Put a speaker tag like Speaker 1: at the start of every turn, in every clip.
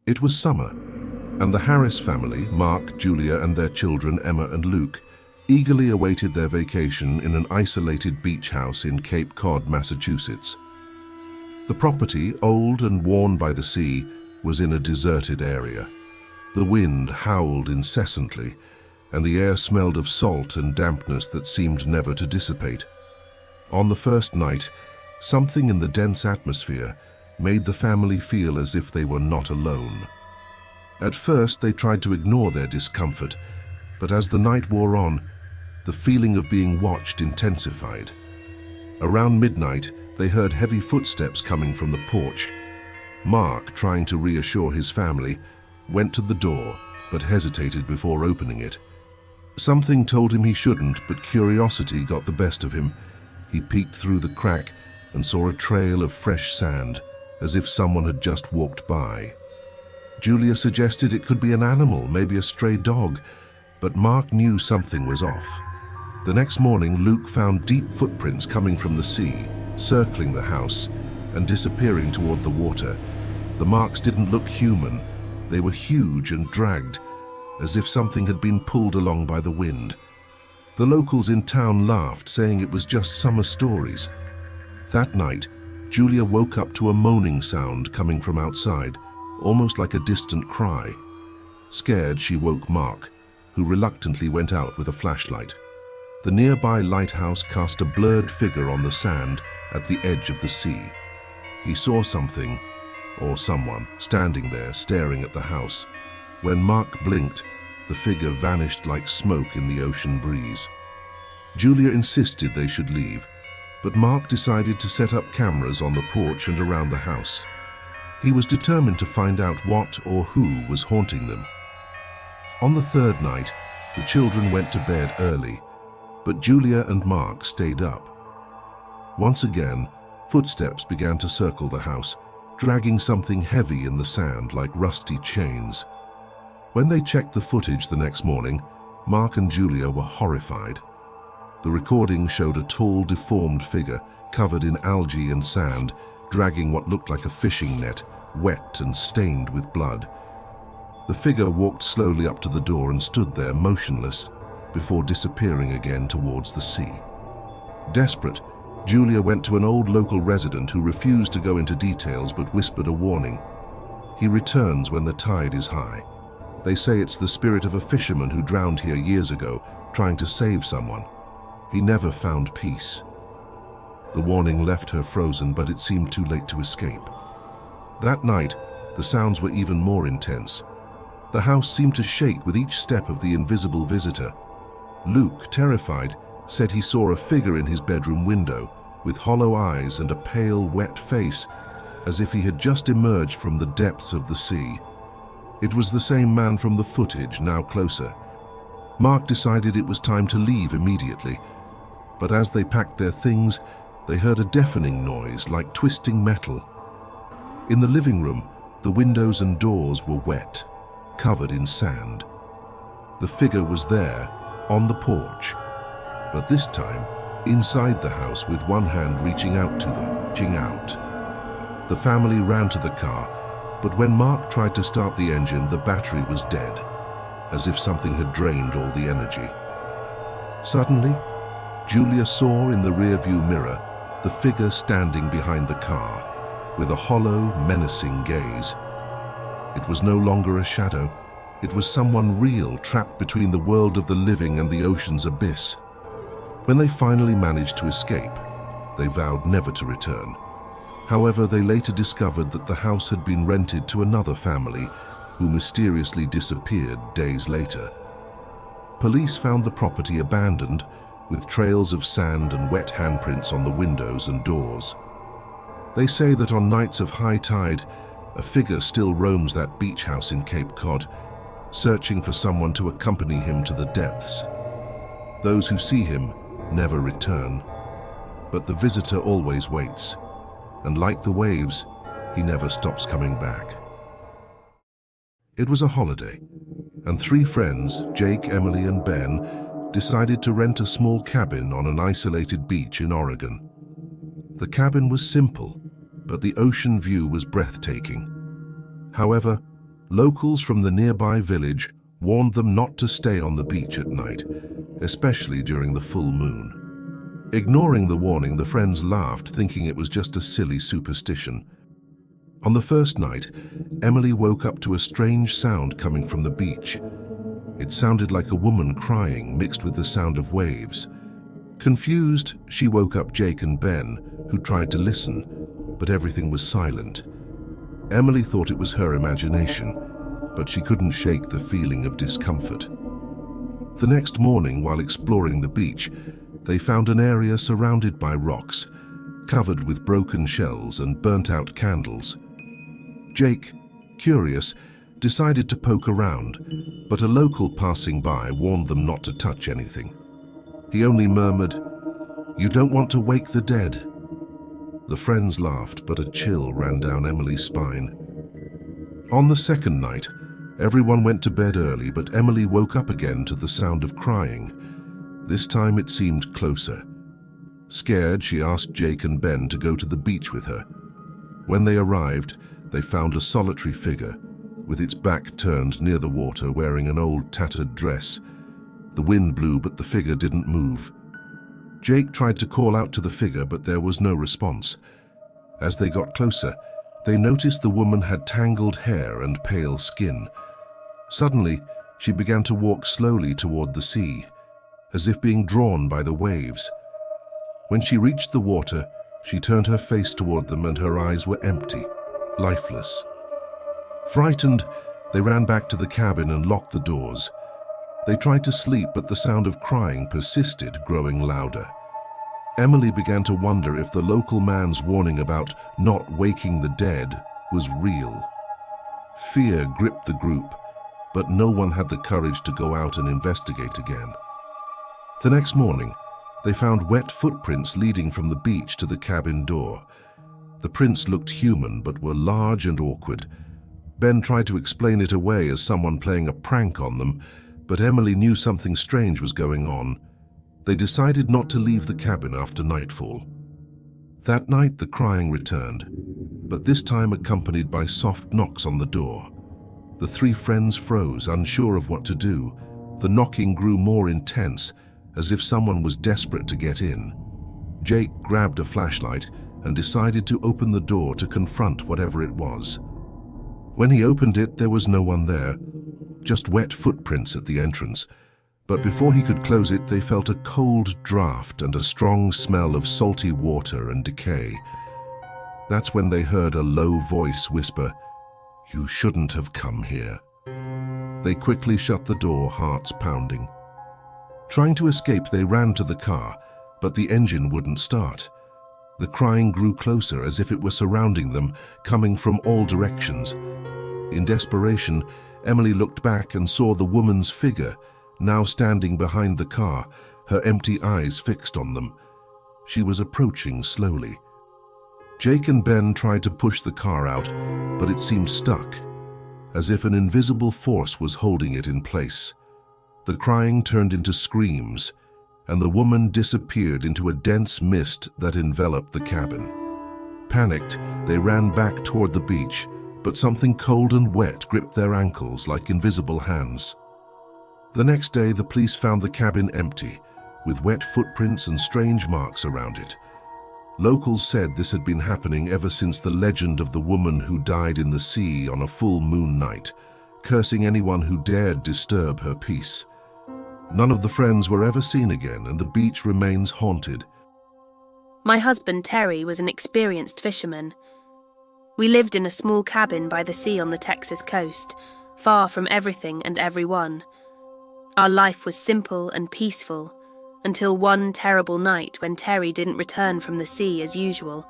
Speaker 1: It was summer, and the Harris family, Mark, Julia, and their children, Emma and Luke, eagerly awaited their vacation in an isolated beach house in Cape Cod, Massachusetts. The property, old and worn by the sea, was in a deserted area. The wind howled incessantly, and the air smelled of salt and dampness that seemed never to dissipate. On the first night, something in the dense atmosphere made the family feel as if they were not alone. At first, they tried to ignore their discomfort, but as the night wore on, the feeling of being watched intensified. Around midnight, they heard heavy footsteps coming from the porch. Mark, trying to reassure his family, went to the door, but hesitated before opening it. Something told him he shouldn't, but curiosity got the best of him. He peeked through the crack and saw a trail of fresh sand, as if someone had just walked by. Julia suggested it could be an animal, maybe a stray dog, but Mark knew something was off. The next morning, Luke found deep footprints coming from the sea, circling the house and disappearing toward the water. The marks didn't look human. They were huge and dragged, as if something had been pulled along by the wind. The locals in town laughed, saying it was just summer stories. That night, Julia woke up to a moaning sound coming from outside, almost like a distant cry. Scared, she woke Mark, who reluctantly went out with a flashlight. The nearby lighthouse cast a blurred figure on the sand at the edge of the sea. He saw something, or someone, standing there staring at the house. When Mark blinked, the figure vanished like smoke in the ocean breeze. Julia insisted they should leave, but Mark decided to set up cameras on the porch and around the house. He was determined to find out what or who was haunting them. On the third night, the children went to bed early, but Julia and Mark stayed up. Once again, footsteps began to circle the house, dragging something heavy in the sand like rusty chains. When they checked the footage the next morning, Mark and Julia were horrified. The recording showed a tall, deformed figure covered in algae and sand, dragging what looked like a fishing net, wet and stained with blood. The figure walked slowly up to the door and stood there motionless, before disappearing again towards the sea. Desperate, Julia went to an old local resident who refused to go into details but whispered a warning. He returns when the tide is high. They say it's the spirit of a fisherman who drowned here years ago, trying to save someone. He never found peace. The warning left her frozen, but it seemed too late to escape. That night, the sounds were even more intense. The house seemed to shake with each step of the invisible visitor. Luke, terrified, said he saw a figure in his bedroom window, with hollow eyes and a pale, wet face, as if he had just emerged from the depths of the sea. It was the same man from the footage, now closer. Mark decided it was time to leave immediately, but as they packed their things, they heard a deafening noise like twisting metal. In the living room, the windows and doors were wet, covered in sand. The figure was there, on the porch, but this time inside the house with one hand reaching out to them, reaching out. The family ran to the car, but when Mark tried to start the engine, the battery was dead, as if something had drained all the energy. Suddenly, Julia saw in the rearview mirror the figure standing behind the car, with a hollow, menacing gaze. It was no longer a shadow. It was someone real, trapped between the world of the living and the ocean's abyss. When they finally managed to escape, they vowed never to return. However, they later discovered that the house had been rented to another family, who mysteriously disappeared days later. Police found the property abandoned, with trails of sand and wet handprints on the windows and doors. They say that on nights of high tide, a figure still roams that beach house in Cape Cod, searching for someone to accompany him to the depths. Those who see him never return, but the visitor always waits, and like the waves, he never stops coming back. It was a holiday, and three friends, Jake, Emily, and Ben, decided to rent a small cabin on an isolated beach in Oregon. The cabin was simple, but the ocean view was breathtaking. However, Locals from the nearby village warned them not to stay on the beach at night, especially during the full moon. Ignoring the warning, the friends laughed, thinking it was just a silly superstition. On the first night, Emily woke up to a strange sound coming from the beach. It sounded like a woman crying, mixed with the sound of waves. Confused, she woke up Jake and Ben, who tried to listen, but everything was silent. Emily thought it was her imagination, but she couldn't shake the feeling of discomfort. The next morning, while exploring the beach, they found an area surrounded by rocks, covered with broken shells and burnt-out candles. Jake, curious, decided to poke around, but a local passing by warned them not to touch anything. He only murmured, "You don't want to wake the dead." The friends laughed, but a chill ran down Emily's spine. On the second night, everyone went to bed early, but Emily woke up again to the sound of crying. This time it seemed closer. Scared, she asked Jake and Ben to go to the beach with her. When they arrived, they found a solitary figure, with its back turned near the water, wearing an old tattered dress. The wind blew, but the figure didn't move. Jake tried to call out to the figure, but there was no response. As they got closer, they noticed the woman had tangled hair and pale skin. Suddenly, she began to walk slowly toward the sea, as if being drawn by the waves. When she reached the water, she turned her face toward them and her eyes were empty, lifeless. Frightened, they ran back to the cabin and locked the doors. They tried to sleep, but the sound of crying persisted, growing louder. Emily began to wonder if the local man's warning about not waking the dead was real. Fear gripped the group, but no one had the courage to go out and investigate again. The next morning, they found wet footprints leading from the beach to the cabin door. The prints looked human, but were large and awkward. Ben tried to explain it away as someone playing a prank on them, but Emily knew something strange was going on. They decided not to leave the cabin after nightfall. That night, the crying returned, but this time accompanied by soft knocks on the door. The three friends froze, unsure of what to do. The knocking grew more intense, as if someone was desperate to get in. Jake grabbed a flashlight and decided to open the door to confront whatever it was. When he opened it, there was no one there, just wet footprints at the entrance. But before he could close it, they felt a cold draft and a strong smell of salty water and decay. That's when they heard a low voice whisper, "You shouldn't have come here." They quickly shut the door, hearts pounding. Trying to escape, they ran to the car, but the engine wouldn't start. The crying grew closer, as if it were surrounding them, coming from all directions. In desperation, Emily looked back and saw the woman's figure, now standing behind the car, her empty eyes fixed on them. She was approaching slowly. Jake and Ben tried to push the car out, but it seemed stuck, as if an invisible force was holding it in place. The crying turned into screams, and the woman disappeared into a dense mist that enveloped the cabin. Panicked, they ran back toward the beach, but something cold and wet gripped their ankles like invisible hands. The next day, the police found the cabin empty, with wet footprints and strange marks around it. Locals said this had been happening ever since the legend of the woman who died in the sea on a full moon night, cursing anyone who dared disturb her peace. None of the friends were ever seen again, and the beach remains haunted.
Speaker 2: My husband, Terry, was an experienced fisherman. We lived in a small cabin by the sea on the Texas coast, far from everything and everyone. Our life was simple and peaceful, until one terrible night when Terry didn't return from the sea as usual.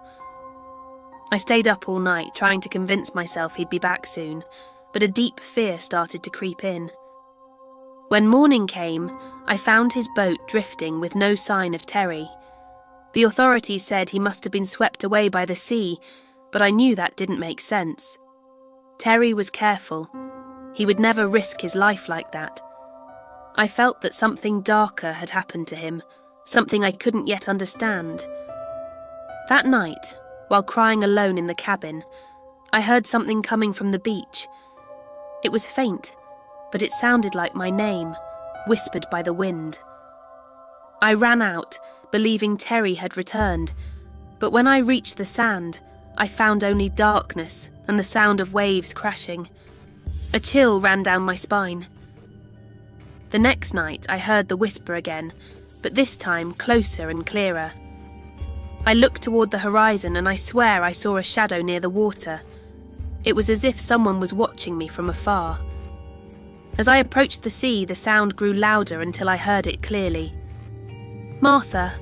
Speaker 2: I stayed up all night trying to convince myself he'd be back soon, but a deep fear started to creep in. When morning came, I found his boat drifting with no sign of Terry. The authorities said he must have been swept away by the sea, but I knew that didn't make sense. Terry was careful. He would never risk his life like that. I felt that something darker had happened to him, something I couldn't yet understand. That night, while crying alone in the cabin, I heard something coming from the beach. It was faint, but it sounded like my name, whispered by the wind. I ran out, believing Terry had returned, but when I reached the sand, I found only darkness and the sound of waves crashing. A chill ran down my spine. The next night I heard the whisper again, but this time closer and clearer. I looked toward the horizon and I swear I saw a shadow near the water. It was as if someone was watching me from afar. As I approached the sea, the sound grew louder until I heard it clearly. "Martha."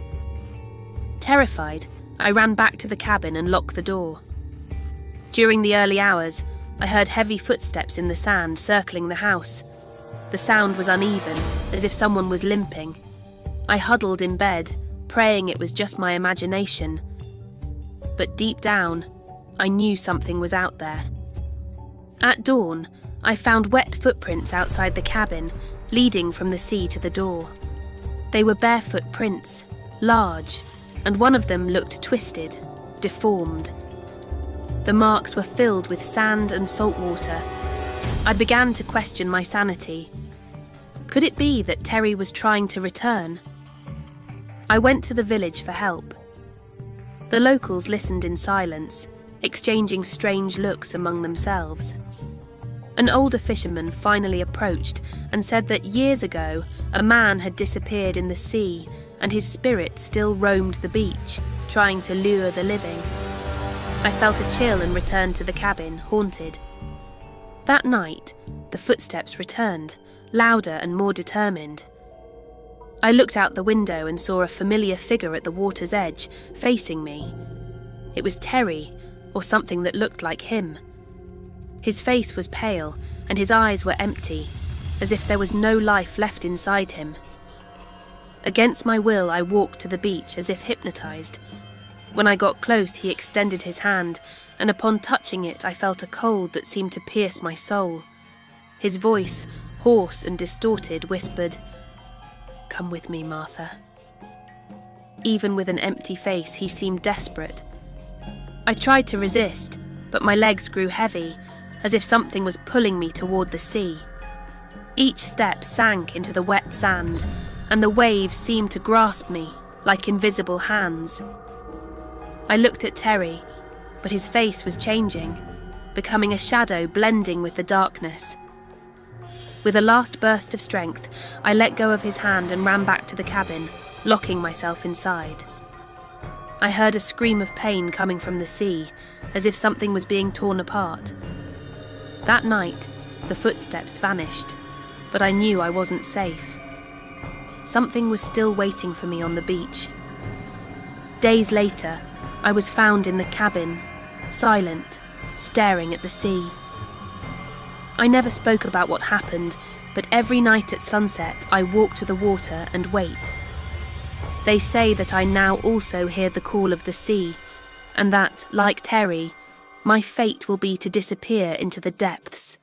Speaker 2: Terrified, I ran back to the cabin and locked the door. During the early hours, I heard heavy footsteps in the sand circling the house. The sound was uneven, as if someone was limping. I huddled in bed, praying it was just my imagination. But deep down, I knew something was out there. At dawn, I found wet footprints outside the cabin, leading from the sea to the door. They were barefoot prints, large, and one of them looked twisted, deformed. The marks were filled with sand and salt water. I began to question my sanity. Could it be that Terry was trying to return? I went to the village for help. The locals listened in silence, exchanging strange looks among themselves. An older fisherman finally approached and said that years ago, a man had disappeared in the sea and his spirit still roamed the beach, trying to lure the living. I felt a chill and returned to the cabin, haunted. That night, the footsteps returned, louder and more determined. I looked out the window and saw a familiar figure at the water's edge, facing me. It was Terry, or something that looked like him. His face was pale, and his eyes were empty, as if there was no life left inside him. Against my will, I walked to the beach as if hypnotized. When I got close, he extended his hand, and upon touching it, I felt a cold that seemed to pierce my soul. His voice, hoarse and distorted, whispered, "Come with me, Martha." Even with an empty face, he seemed desperate. I tried to resist, but my legs grew heavy, as if something was pulling me toward the sea. Each step sank into the wet sand, and the waves seemed to grasp me like invisible hands. I looked at Terry, but his face was changing, becoming a shadow blending with the darkness. With a last burst of strength, I let go of his hand and ran back to the cabin, locking myself inside. I heard a scream of pain coming from the sea, as if something was being torn apart. That night, the footsteps vanished, but I knew I wasn't safe. Something was still waiting for me on the beach. Days later, I was found in the cabin, silent, staring at the sea. I never spoke about what happened, but every night at sunset I walk to the water and wait. They say that I now also hear the call of the sea, and that, like Terry, my fate will be to disappear into the depths.